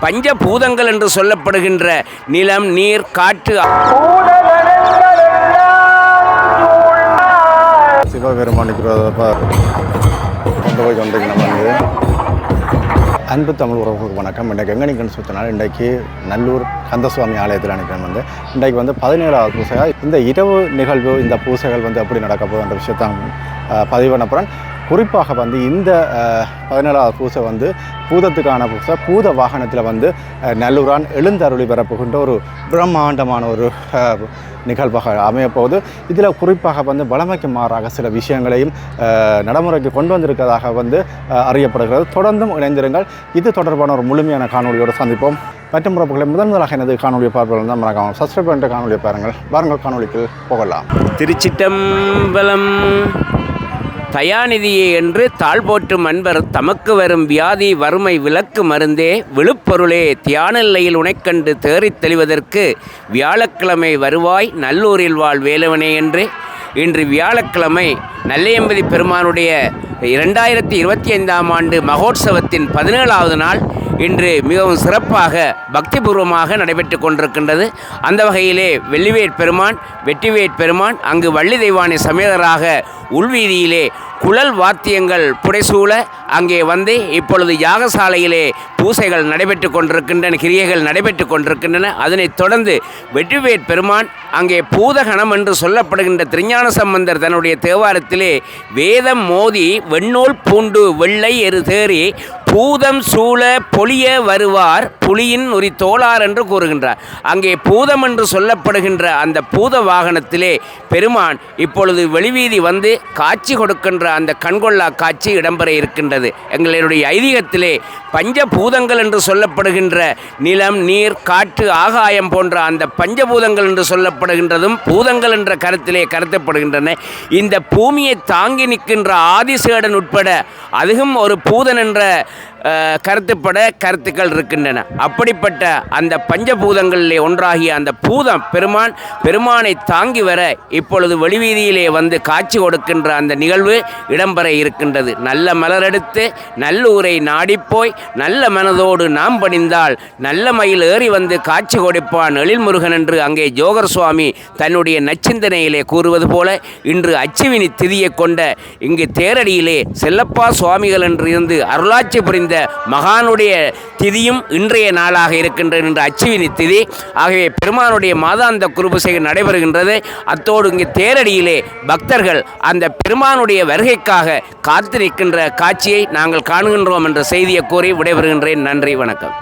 பஞ்சபூதங்கள் என்று சொல்லப்படுகின்ற நிலம், நீர், காற்று, சிவபெருமானுக்கு கொண்டு போய் கொண்டு நம்ம வந்து அன்பு தமிழ் உறவுகளுக்கு வணக்கம். இன்றைக்கு எங்கே நிற்கணும்னு சுற்றினாலும் இன்றைக்கு நல்லூர் கந்தசுவாமி ஆலயத்தில் நிற்கணும் வந்து இன்றைக்கு வந்து 17வது பூசை. இந்த இரவு நிகழ்வு, இந்த பூசைகள் வந்து எப்படி நடக்க போகுதுன்ற விஷயத்தான் பதிவு பண்ண போகிறேன். குறிப்பாக வந்து இந்த 17வது பூசை வந்து பூதத்துக்கான பூசை. பூத வாகனத்தில் வந்து நல்லூரான் எழுந்தருளி பெறப்போகின்ற ஒரு பிரம்மாண்டமான ஒரு நிகழ்வாக அமையப்போகுது. இதில் குறிப்பாக வந்து வழமைக்கு மாறாக சில விஷயங்களையும் நடைமுறைக்கு கொண்டு வந்திருக்கிறதாக வந்து அறியப்படுகிறது. தொடர்ந்தும் இணைந்திருங்கள். இது தொடர்பான ஒரு முழுமையான காணொலியோடு சந்திப்போம். மற்றும் உறவுகளை முதலாக எனது காணொலியை பார்ப்பவர்கள் தான் மறக்காமல் சப்ஸ்கிரைப் பண்ணிட்டு காணொலியை பாருங்கள். வாருங்கள் காணொலிக்கு போகலாம். திருச்சிட்டம்பலம். தயாநிதியே என்று தாழ் போற்றும் அன்பர் தமக்கு வரும் வியாதி வறுமை விலக்கு மருந்தே விழுப்பொருளே தியான நிலையில் உனைக்கண்டு தேறித் தெளிவதற்கு வியாழக்கிழமை வருவாய் நல்லூரில் வாழ் வேலவனே என்று இன்று வியாழக்கிழமை நல்லையம்பதி பெருமானுடைய 2025ஆம் ஆண்டு மகோற்சவத்தின் 17வது நாள் இன்று மிகவும் சிறப்பாக பக்திபூர்வமாக நடைபெற்று கொண்டிருக்கின்றது. அந்த வகையிலே வெள்ளிவேற் பெருமான், வெற்றிவேற் பெருமான் அங்கு வள்ளி தெய்வானை சமேதராக உள்வீதியிலே குழல் வாத்தியங்கள் புடைசூழ அங்கே வந்து இப்பொழுது யாகசாலையிலே பூசைகள் நடைபெற்று கொண்டிருக்கின்றன, கிரியைகள் நடைபெற்று கொண்டிருக்கின்றன. அதனைத் தொடர்ந்து வெற்றிவேற் பெருமான் அங்கே பூதகணம் என்று சொல்லப்படுகின்ற திருஞான சம்பந்தர் தன்னுடைய தேவாரத்திலே வேதம் மோதி வெண்ணூல் பூண்டு வெள்ளை எரு தேறி பூதம் சூழ பொலிய வருவார் புலியின் உரி தோளார் என்று கூறுகின்றார். அங்கே பூதம் என்று சொல்லப்படுகின்ற அந்த பூத வாகனத்திலே பெருமான் இப்பொழுது வெளிவீதி வந்து காட்சி கொடுக்கின்ற அந்த கண்கொள்ளா காட்சி இடம்பெற இருக்கின்றது. எங்களுடைய ஐதீகத்திலே பஞ்சபூதங்கள் என்று சொல்லப்படுகின்ற நிலம், நீர், காற்று, ஆகாயம் போன்ற அந்த பஞ்சபூதங்கள் என்று சொல்லப்படுகின்றதும் பூதங்கள் என்ற கருத்திலே கருத்தப்படுகின்றன. இந்த பூமியை தாங்கி நிற்கின்ற ஆதிசேடன் உட்பட அதுவும் ஒரு பூதன் என்ற கருத்துக்கள் இருக்கின்றன. அப்படிப்பட்ட அந்த பஞ்சபூதங்களிலே ஒன்றாகிய அந்த பூதம் பெருமானை தாங்கி வர இப்பொழுது வெளிவீதியிலே வந்து காட்சி கொடுக்கின்ற அந்த நிகழ்வு இடம்பெற இருக்கின்றது. நல்ல மலரெடுத்து நல்லூரை நாடிப்போய் நல்ல மனதோடு நாம் பணிந்தால் நல்ல மயில் ஏறி வந்து காட்சி கொடுப்பான் எழில்முருகன் என்று அங்கே ஜோகர் சுவாமி தன்னுடைய நச்சிந்தனையிலே கூறுவது போல இன்று அச்சுவினி திதியை கொண்ட இங்கு தேரடியிலே செல்லப்பா சுவாமிகள் என்று இருந்து அருளாட்சி புரிந்த மகானுடைய திதியும் இன்றைய நாளாக இருக்கின்றது என்று அச்சுவினி திதி. ஆகவே பெருமானுடைய மாதாந்த குருபூசை நடைபெறுகின்றது. அத்தோடு இங்கு தேரடியிலே பக்தர்கள் அந்த பெருமானுடைய வருகைக்காக காத்திருக்கின்ற காட்சியை நாங்கள் காணுகின்றோம் என்ற செய்தியை கூறி விடைபெறுகின்றேன். நன்றி, வணக்கம்.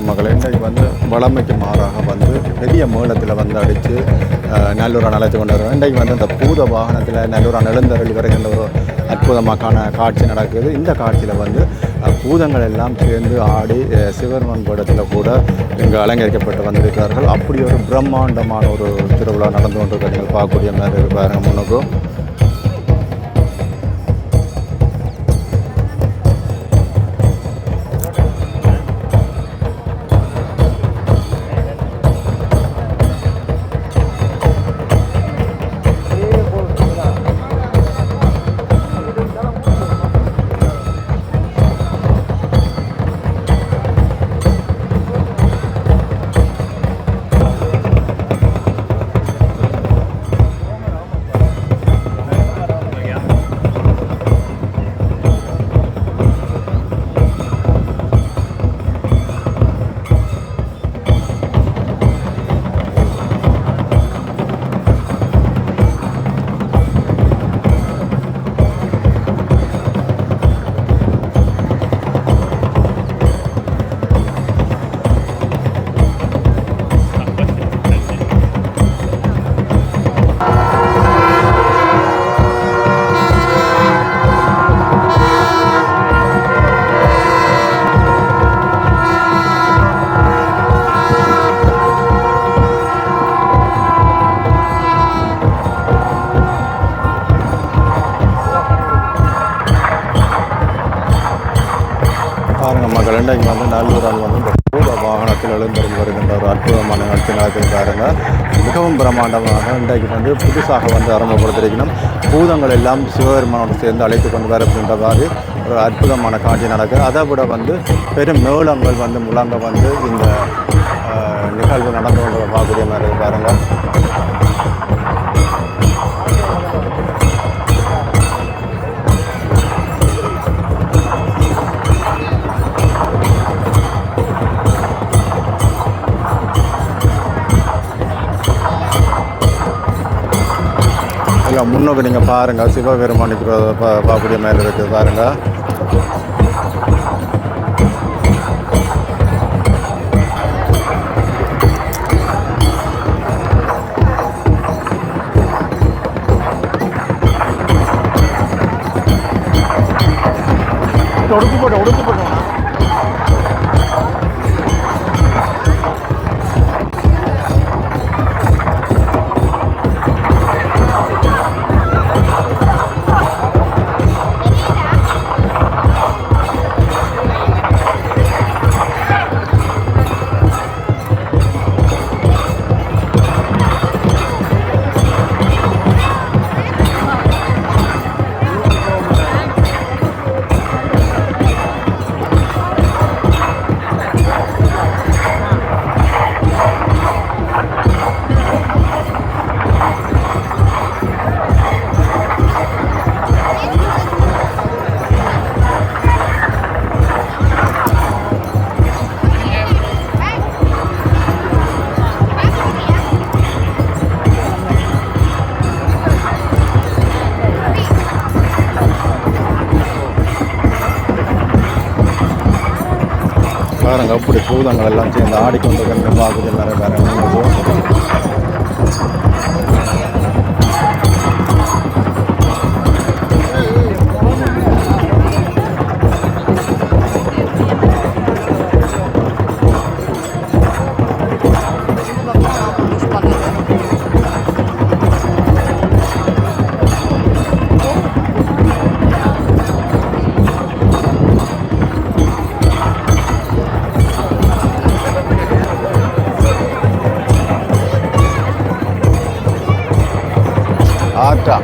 மக்களை இன்றைக்கு வந்து வளமைக்கு மாறாக வந்து பெரிய மேளத்தில் வந்து அடித்து நல்லூரான் அழைத்து கொண்டு வருவோம். இன்றைக்கு வந்து இந்த பூத வாகனத்தில் நல்லூரான் எழுந்தருளி வருகின்ற ஒரு அற்புதமான காட்சி நடக்குது. இந்த காட்சியில் வந்து பூதங்கள் எல்லாம் சேர்ந்து ஆடி சிவருமன் பீடத்தில் கூட இங்கே அலங்கரிக்கப்பட்டு வந்திருக்கிறார்கள். அப்படி ஒரு பிரம்மாண்டமான ஒரு திருவிழா நடந்து கொண்டிருக்க நீங்கள் பார்க்கக்கூடிய மாதிரி பாருங்க முன்னுக்கும். இன்றைக்கு வந்து நல்லூரால் வந்து இந்த பூத வாகனத்தில் எழுந்தருள் வருகின்ற ஒரு அற்புதமான நிகழ்ச்சி நடத்திருக்காருங்க. மிகவும் பிரமாண்டமாக இன்றைக்கு வந்து புதுசாக வந்து ஆரம்பப்படுத்திருக்கணும். பூதங்கள் எல்லாம் சிவபெருமானோடு சேர்ந்து அழைத்து கொண்டு வரப்படுகின்ற மாதிரி ஒரு அற்புதமான காட்சி நடக்குது. அதை விட வந்து பெரும் மேளங்கள் வந்து முழங்க வந்து இந்த நிகழ்வு நடந்து கொண்டு பார்க்கக்கூடிய மாதிரி பாருங்க. இல்லை முன்னோக்கு நீங்கள் பாருங்கள், சிவபெருமானுக்கு பார்க்கக்கூடிய மாதிரி இருக்குது பாருங்கள். உடுப்பு போட்டோம் பாருங்க. அப்படி பூதங்கள் எல்லாம் சேர்ந்து ஆடிக்கொண்டு பார்க்குது நிறைய பேர். ஆட்டா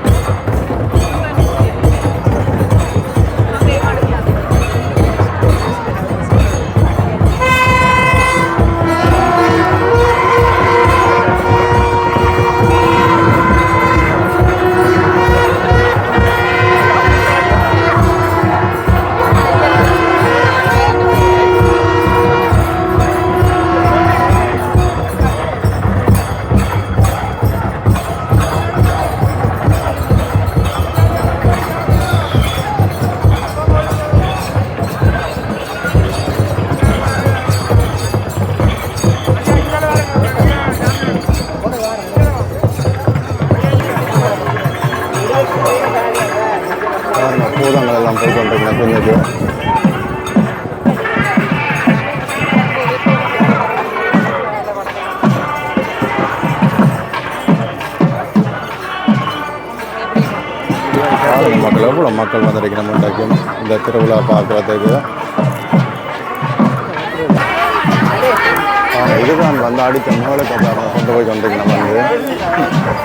பூதங்கள் எல்லாம் போய் கொண்டிருக்கேன் கொஞ்சம். மக்கள் எவ்வளோ மக்கள் வந்திருக்கிறோம் இன்றைக்கும் இந்த திருவிழா பார்க்குறதுக்கு. இதுதான் வந்து அடித்த மேலே கொண்டு போய் கொண்டிருக்கணும் வந்து